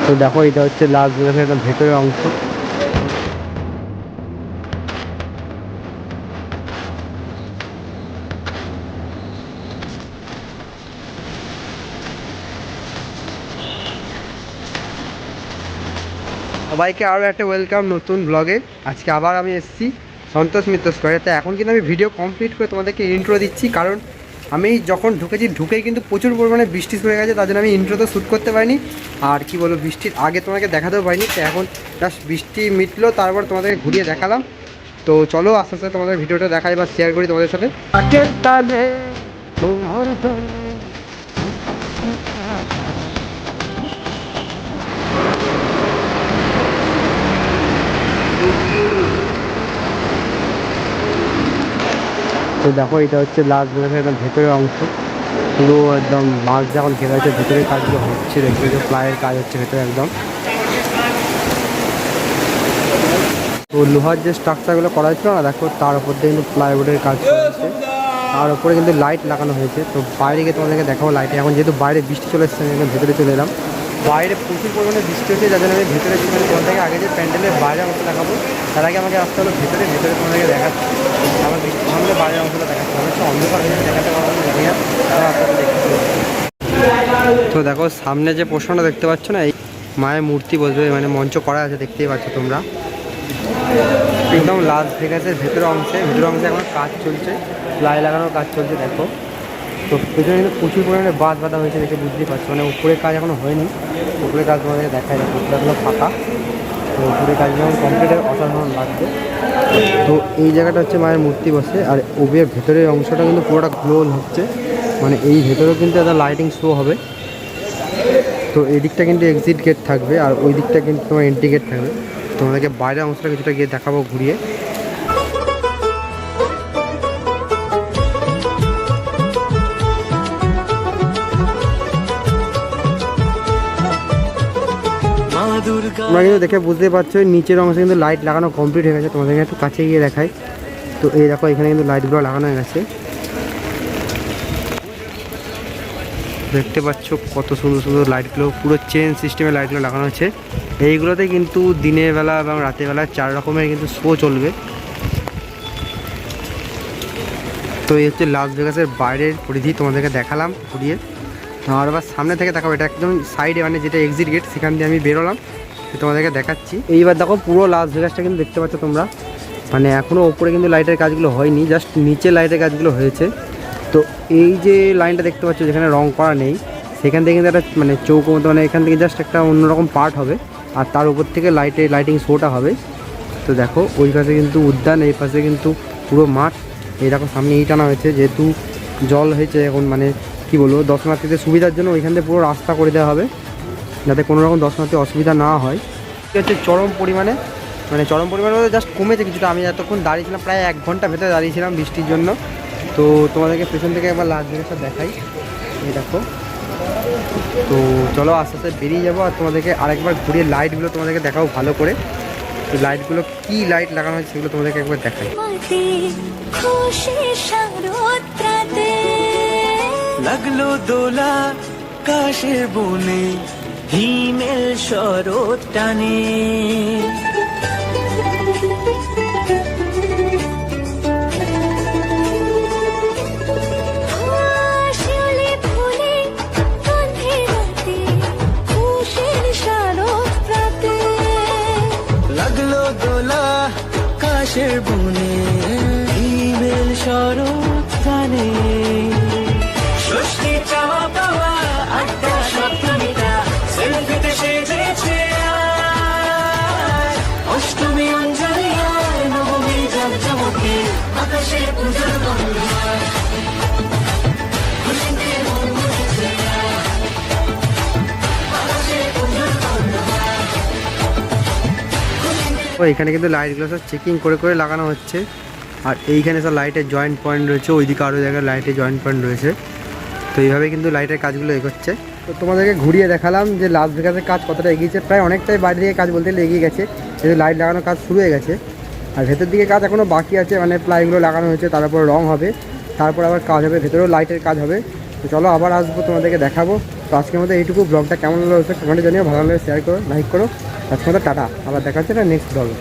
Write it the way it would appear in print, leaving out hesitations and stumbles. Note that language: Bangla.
তো দেখো এটা হচ্ছে লাস ভেগাসের একটা ভেতরের অংশ। সবাইকে আরও একটা ওয়েলকাম নতুন ব্লগে। আজকে আবার আমি এসেছি সন্তোষ মিত্র স্কোয়ারে। তো এখন কিন্তু আমি ভিডিও কমপ্লিট করে তোমাদেরকে ইন্ট্রো দিচ্ছি, কারণ আমি যখন ঢুকেই কিন্তু প্রচুর পরিমাণে বৃষ্টি শুরু হয়ে গেছে, তার জন্য আমি ইন্ট্রো তো শ্যুট করতে পারিনি। আর কি বলবো, বৃষ্টির আগে তোমাকে দেখাতেও পারিনি। তো এখন জাস্ট বৃষ্টি মিটলো, তারপর তোমাদেরকে ঘুরিয়ে দেখালাম। তো চলো আস্তে আস্তে তোমাদের ভিডিওটা দেখাই বা শেয়ার করি তোমাদের সাথে। তো দেখো এটা হচ্ছে লাস ভেগাসের একদম ভেতরের অংশ। পুরো একদম মাছ যখন ঘেরা হচ্ছে, ভেতরের কাজগুলো হচ্ছে, দেখবে যে প্লাইয়ের কাজ হচ্ছে ভেতরে একদম। তো লোহার যে স্ট্রাকচারগুলো করা হয়েছিল না, দেখো তার উপর দিয়ে কিন্তু প্লাইউডের কাজ হয়েছে, তার উপরে কিন্তু লাইট লাগানো হয়েছে। তো বাইরে গিয়ে তোমাদেরকে দেখাবো লাইটে। এখন যেহেতু বাইরে বৃষ্টি চলে এসেছে, আমি ভেতরে চলে এলাম। বাইরে প্রচুর পরিমাণে বৃষ্টি হচ্ছে, যার জন্য আমি ভেতরে ছিলাম। তোমাদেরকে আগে যে প্যান্ডেলের বাইরের অংশ দেখাবো, তার আগে আমাকে আসতে হলো ভেতরে। ভেতরে তোমাদেরকে দেখাচ্ছি, আমার সামনে বাইরের অংশটা দেখাচ্ছি। আমার হচ্ছে অন্ধকার হয়ে দেখাতে পারবো না, দেখে তো দেখো সামনে যে পোর্শনটা দেখতে পাচ্ছ না, এই মায়ের মূর্তি বলবে, মানে মঞ্চ করা আছে, দেখতেই পাচ্ছ তোমরা। একদম লাস ভেগাসের ভেতরের অংশে এখন কাজ চলছে, প্লাই লাগানোর কাজ চলছে। দেখো তো পেছনে কিন্তু প্রচুর পরিমাণে বাঁশ বাঁধা হয়েছে, দেখে বুঝতেই পারছো। মানে উপরের কাজ এখনও হয়নি, উপরের কাজ তোমাদেরকে দেখায় না, উপরে এখনো ফাঁকা। তো উপরের কাজ যখন কমপ্লিটের অসাধারণ লাগবে। তো এই জায়গাটা হচ্ছে মায়ের মূর্তি বসে, আর ওবের ভেতরের অংশটা কিন্তু পুরোটা গ্লোল হচ্ছে। মানে এই ভেতরেও কিন্তু একটা লাইটিং শো হবে। তো এই দিকটা কিন্তু এক্সিট গেট থাকবে, আর ওই দিকটা কিন্তু তোমার এন্ট্রি গেট থাকবে। তোমাদেরকে বাইরের অংশটা কিছুটা গিয়ে দেখাবো ঘুরিয়ে। তোমরা কিন্তু দেখে বুঝতে পারছো নিচের অংশে কিন্তু লাইট লাগানো কমপ্লিট হয়ে গেছে। তোমাদেরকে একটু কাছে গিয়ে দেখাই। তো এই দেখো এখানে কিন্তু লাইটগুলো লাগানো হয়ে গেছে, দেখতে পাচ্ছ কত সুন্দর সুন্দর লাইটগুলো। পুরো চেন সিস্টেমে লাইটগুলো লাগানো হচ্ছে। এইগুলোতে কিন্তু দিনের বেলা এবং রাতের বেলা 4 রকমের কিন্তু শো চলবে। তো এই হচ্ছে লাস ভেগাসের বাইরের পরিধি, তোমাদেরকে দেখালাম ঘুরিয়ে। আর আবার সামনে থেকে দেখাবো, এটা একদম সাইডে, মানে যেটা এক্সিট গেট, সেখান দিয়ে আমি বেরোলাম, তোমাদেরকে দেখাচ্ছি। এইবার দেখো পুরো লাস ভেগাসটা কিন্তু দেখতে পাচ্ছ তোমরা। মানে এখনও ওপরে কিন্তু লাইটের কাজগুলো হয়নি, জাস্ট নিচে লাইটের কাজগুলো হয়েছে। তো এই যে লাইনটা দেখতে পাচ্ছ যেখানে রং করা নেই, সেখান থেকে কিন্তু একটা মানে চৌকো মতো, মানে এখান থেকে জাস্ট একটা অন্যরকম পার্ট হবে, আর তার উপর থেকে লাইটিং শোটা হবে। তো দেখো ওই পাশে কিন্তু উদ্যান, এই পাশে কিন্তু পুরো মাঠ। এই দেখো সামনে এই টানা হয়েছে, যেহেতু জল হয়েছে এখন, মানে কি বলবো, দর্শনার্থীদের সুবিধার জন্য ওইখান থেকে পুরো রাস্তা করে দেওয়া হবে, যাতে কোনো রকম দর্শনার্থী অসুবিধা না হয়। এটা হচ্ছে চরম পরিমাণে বলতে জাস্ট কমেছে কিছুটা। আমি এতক্ষণ দাঁড়িয়েছিলাম, প্রায় 1 ঘন্টা ভেতরে দাঁড়িয়েছিলাম বৃষ্টির জন্য। তো তোমাদেরকে পেছন থেকে একবার লাস ভেগাসটা দেখাই, এই দেখো। তো চলো আস্তে আস্তে বেরিয়ে যাবো, আর তোমাদেরকে আরেকবার ঘুরিয়ে লাইটগুলো তোমাদেরকে দেখাবো ভালো করে। তো লাইটগুলো কি লাইট লাগানো হয়েছে সেগুলো তোমাদেরকে একবার দেখাই। লাগলো দোলা কাশের বনে, হিমেল শরৎ টানে। লাগলো দোলা কাশের বনে, হিমেল শরৎ টানে। ষষ্ঠী চাওয়া পাওয়া আড্ডা সপ্তমীটা সেলফিতে সেজেছে, অষ্টমী অঞ্জলি আর নবমী জাঁকজমকে আকাশে পূজার গন্ধ। এখানে কিন্তু লাইটগুলো সব চেকিং করে করে লাগানো হচ্ছে, আর এইখানে সব লাইটের জয়েন্ট পয়েন্ট রয়েছে, ওইদিকে আরও জায়গায় লাইটের জয়েন্ট পয়েন্ট রয়েছে। তো এইভাবে কিন্তু লাইটের কাজগুলো এগোচ্ছে। তো তোমাদেরকে ঘুরিয়ে দেখালাম যে লাস ভেগাসের কাজ কতটা এগিয়েছে। প্রায় অনেকটাই বাইরে দিকে কাজ বলতে গেলে এগিয়ে গেছে, যেহেতু লাইট লাগানোর কাজ শুরু হয়ে গেছে। আর ভেতর দিকে কাজ এখনও বাকি আছে, মানে প্লাইগুলো লাগানো হয়েছে, তারপর রং হবে, তারপর আবার কাজ হবে, ভেতরেও লাইটের কাজ হবে। তো চলো আবার আসবো, তোমাদেরকে দেখাবো। তো আজকের মধ্যে এইটুকু। ব্লগটা কেমন হলো কমেন্টে জানিও, ভালো লাগলে শেয়ার করো, লাইক করো। আজকের মতো টাটা, আবার দেখা হচ্ছে না নেক্সট ব্লগে।